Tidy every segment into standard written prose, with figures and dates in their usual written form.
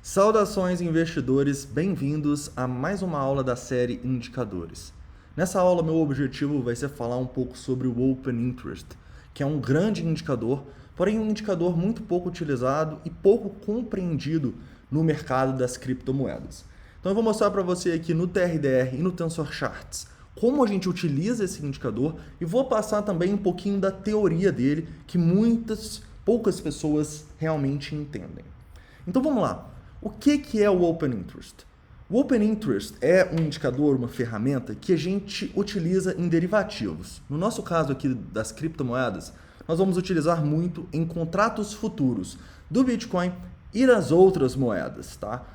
Saudações investidores, bem-vindos a mais uma aula da série Indicadores. Nessa aula meu objetivo vai ser falar um pouco sobre o Open Interest, que é um grande indicador, porém um indicador muito pouco utilizado e pouco compreendido no mercado das criptomoedas. Então eu vou mostrar para você aqui no TRDR e no Tensor Charts como a gente utiliza esse indicador e vou passar também um pouquinho da teoria dele, que poucas pessoas realmente entendem. Então vamos lá. O que é o Open Interest? O Open Interest é um indicador, uma ferramenta que a gente utiliza em derivativos. No nosso caso aqui das criptomoedas, nós vamos utilizar muito em contratos futuros do Bitcoin e das outras moedas, tá?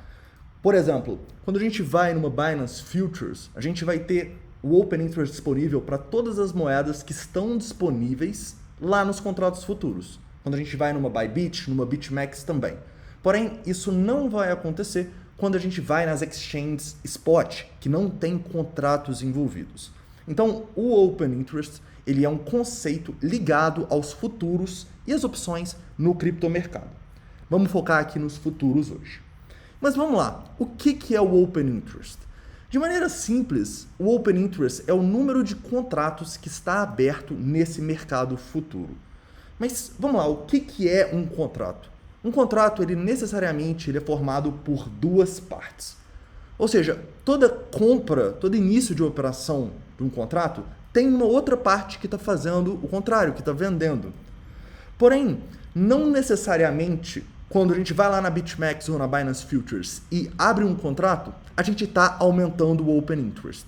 Por exemplo, quando a gente vai numa Binance Futures, a gente vai ter o Open Interest disponível para todas as moedas que estão disponíveis lá nos contratos futuros. Quando a gente vai numa Bybit, numa BitMEX também. Porém, isso não vai acontecer quando a gente vai nas exchanges spot, que não tem contratos envolvidos. Então, o Open Interest ele é um conceito ligado aos futuros e às opções no criptomercado. Vamos focar aqui nos futuros hoje. Mas vamos lá, o que é o Open Interest? De maneira simples, o Open Interest é o número de contratos que está aberto nesse mercado futuro. Mas vamos lá, o que é um contrato? Um contrato, necessariamente é formado por duas partes. Ou seja, toda compra, todo início de operação de um contrato tem uma outra parte que está fazendo o contrário, que está vendendo. Porém, não necessariamente, quando a gente vai lá na BitMEX ou na Binance Futures e abre um contrato, a gente está aumentando o Open Interest.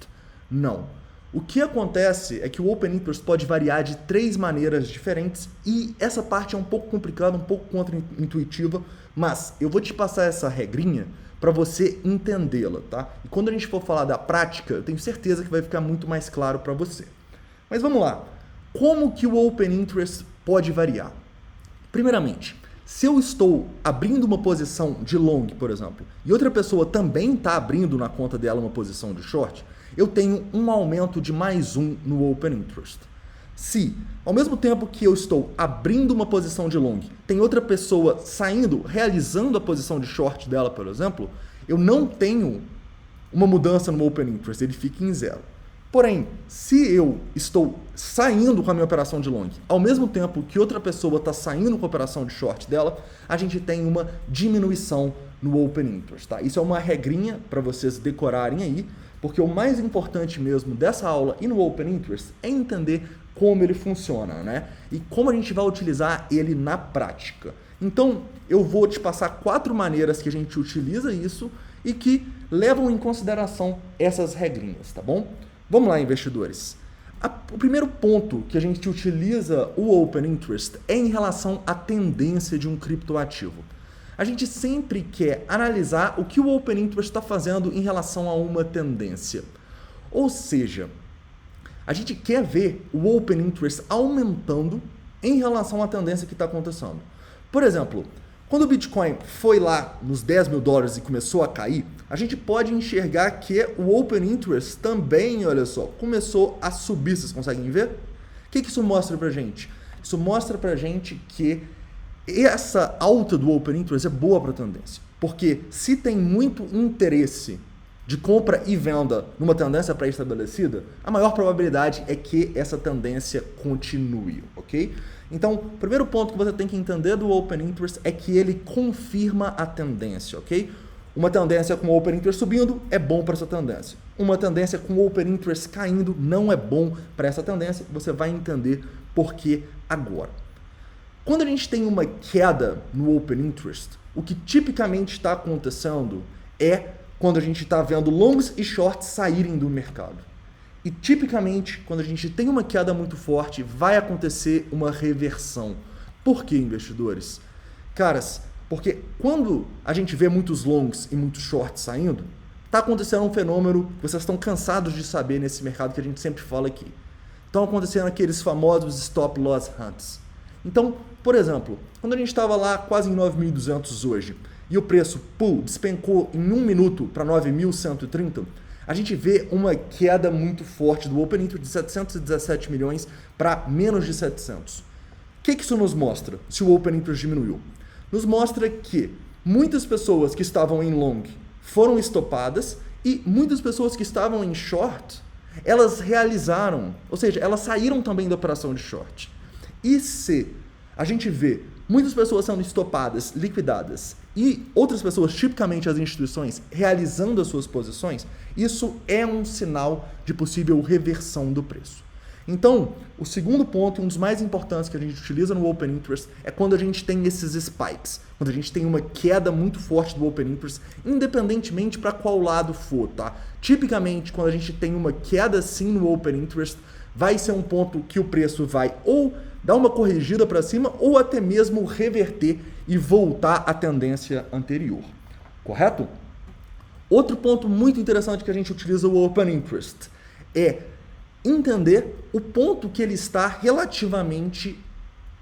Não. O que acontece é que o Open Interest pode variar de 3 maneiras diferentes e essa parte é um pouco complicada, um pouco contra-intuitiva, mas eu vou te passar essa regrinha para você entendê-la, tá? E quando a gente for falar da prática, eu tenho certeza que vai ficar muito mais claro para você. Mas vamos lá. Como que o Open Interest pode variar? Primeiramente, se eu estou abrindo uma posição de long, por exemplo, e outra pessoa também está abrindo na conta dela uma posição de short, eu tenho um aumento de mais 1 no Open Interest. Se, ao mesmo tempo que eu estou abrindo uma posição de long, tem outra pessoa saindo, realizando a posição de short dela, por exemplo, eu não tenho uma mudança no Open Interest, ele fica em 0. Porém, se eu estou saindo com a minha operação de long, ao mesmo tempo que outra pessoa está saindo com a operação de short dela, a gente tem uma diminuição no Open Interest. Tá? Isso é uma regrinha para vocês decorarem aí, porque o mais importante mesmo dessa aula e no Open Interest é entender como ele funciona, né? E como a gente vai utilizar ele na prática. Então, eu vou te passar 4 maneiras que a gente utiliza isso e que levam em consideração essas regrinhas, tá bom? Vamos lá, investidores. O primeiro ponto que a gente utiliza o Open Interest é em relação à tendência de um criptoativo. A gente sempre quer analisar o que o Open Interest está fazendo em relação a uma tendência. Ou seja, a gente quer ver o Open Interest aumentando em relação à tendência que está acontecendo. Por exemplo, quando o Bitcoin foi lá nos $10.000 e começou a cair, a gente pode enxergar que o Open Interest também, olha só, começou a subir. Vocês conseguem ver? O que isso mostra pra gente? Isso mostra pra gente que essa alta do Open Interest é boa para a tendência. Porque se tem muito interesse de compra e venda numa tendência pré-estabelecida, a maior probabilidade é que essa tendência continue, ok? Então, o primeiro ponto que você tem que entender do Open Interest é que ele confirma a tendência, ok? Uma tendência com o Open Interest subindo é bom para essa tendência. Uma tendência com o Open Interest caindo não é bom para essa tendência. Você vai entender por que agora. Quando a gente tem uma queda no Open Interest, o que tipicamente está acontecendo é quando a gente está vendo longs e shorts saírem do mercado. E tipicamente, quando a gente tem uma queda muito forte, vai acontecer uma reversão. Por que, investidores? Caras, porque quando a gente vê muitos longs e muitos shorts saindo, está acontecendo um fenômeno que vocês estão cansados de saber nesse mercado que a gente sempre fala aqui. Estão acontecendo aqueles famosos stop loss hunts. Então, por exemplo, quando a gente estava lá quase em 9.200 hoje e o preço despencou em 1 minuto para 9.130, a gente vê uma queda muito forte do Open Interest de 717 milhões para menos de 700. O que isso nos mostra se o Open Interest diminuiu? Nos mostra que muitas pessoas que estavam em long foram estopadas e muitas pessoas que estavam em short, elas realizaram, ou seja, elas saíram também da operação de short. E se a gente vê muitas pessoas sendo estopadas, liquidadas, e outras pessoas, tipicamente as instituições, realizando as suas posições, isso é um sinal de possível reversão do preço. Então, o segundo ponto, um dos mais importantes que a gente utiliza no Open Interest, é quando a gente tem esses spikes, quando a gente tem uma queda muito forte do Open Interest, independentemente para qual lado for, tá? Tipicamente, quando a gente tem uma queda assim no Open Interest, vai ser um ponto que o preço vai ou dar uma corrigida para cima ou até mesmo reverter e voltar à tendência anterior, correto? Outro ponto muito interessante que a gente utiliza o Open Interest é entender o ponto que ele está relativamente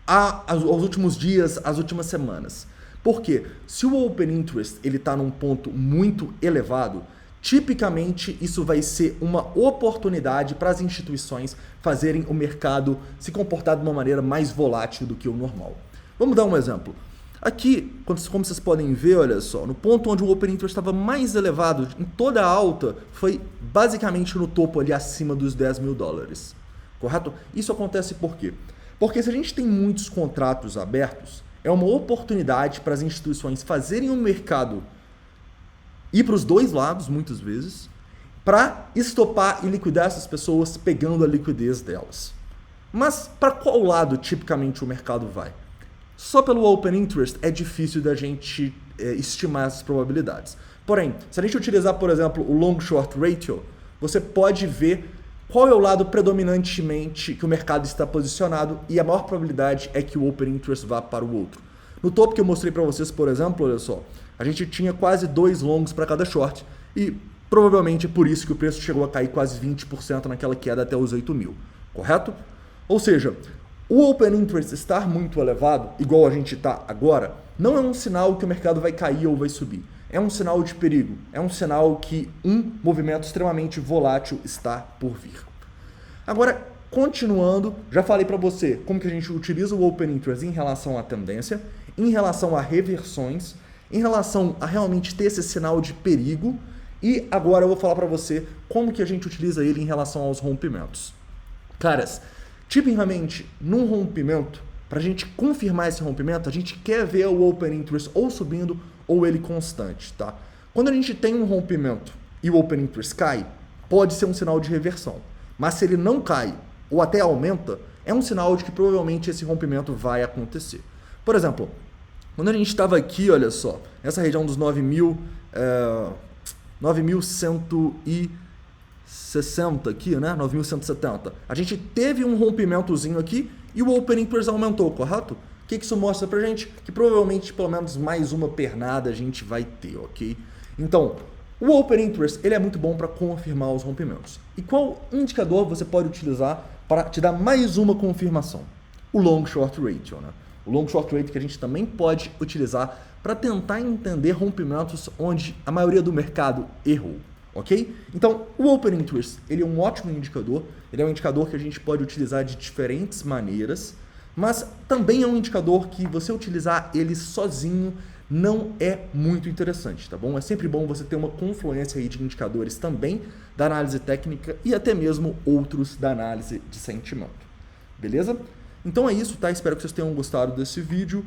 aos últimos dias, às últimas semanas. Porque se o Open Interest ele está num ponto muito elevado, tipicamente isso vai ser uma oportunidade para as instituições fazerem o mercado se comportar de uma maneira mais volátil do que o normal. Vamos dar um exemplo. Aqui, como vocês podem ver, olha só, no ponto onde o Open Interest estava mais elevado em toda a alta, foi basicamente no topo ali acima dos 10 mil dólares, correto? Isso acontece por quê? Porque se a gente tem muitos contratos abertos, é uma oportunidade para as instituições fazerem o mercado ir para os dois lados, muitas vezes, para estopar e liquidar essas pessoas pegando a liquidez delas. Mas para qual lado tipicamente o mercado vai? Só pelo Open Interest é difícil da gente estimar essas probabilidades. Porém, se a gente utilizar, por exemplo, o Long Short Ratio, você pode ver qual é o lado predominantemente que o mercado está posicionado e a maior probabilidade é que o Open Interest vá para o outro. No topo que eu mostrei para vocês, por exemplo, olha só, a gente tinha quase 2 longs para cada short e provavelmente é por isso que o preço chegou a cair quase 20% naquela queda até os 8 mil, correto? Ou seja, o Open Interest estar muito elevado, igual a gente está agora, não é um sinal que o mercado vai cair ou vai subir. É um sinal de perigo. É um sinal que um movimento extremamente volátil está por vir. Agora, continuando, já falei para você como que a gente utiliza o Open Interest em relação à tendência, em relação a reversões, em relação a realmente ter esse sinal de perigo, e agora eu vou falar para você como que a gente utiliza ele em relação aos rompimentos. Caras, tipicamente, num rompimento, para a gente confirmar esse rompimento, a gente quer ver o Open Interest ou subindo ou ele constante, tá? Quando a gente tem um rompimento e o Open Interest cai, pode ser um sinal de reversão. Mas se ele não cai ou até aumenta, é um sinal de que provavelmente esse rompimento vai acontecer. Por exemplo, quando a gente estava aqui, olha só, nessa região dos 9.160 aqui, né? 9.170. A gente teve um rompimentozinho aqui e o Open Interest aumentou, correto? O que isso mostra pra gente? Que provavelmente pelo menos mais uma pernada a gente vai ter, ok? Então, o Open Interest ele é muito bom para confirmar os rompimentos. E qual indicador você pode utilizar para te dar mais uma confirmação? O Long Short Ratio, né? O Long Short Ratio que a gente também pode utilizar para tentar entender rompimentos onde a maioria do mercado errou. Ok? Então, o Open Interest ele é um ótimo indicador, ele é um indicador que a gente pode utilizar de diferentes maneiras, mas também é um indicador que você utilizar ele sozinho não é muito interessante, tá bom? É sempre bom você ter uma confluência aí de indicadores também da análise técnica e até mesmo outros da análise de sentimento. Beleza? Então é isso, tá? Espero que vocês tenham gostado desse vídeo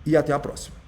e até a próxima.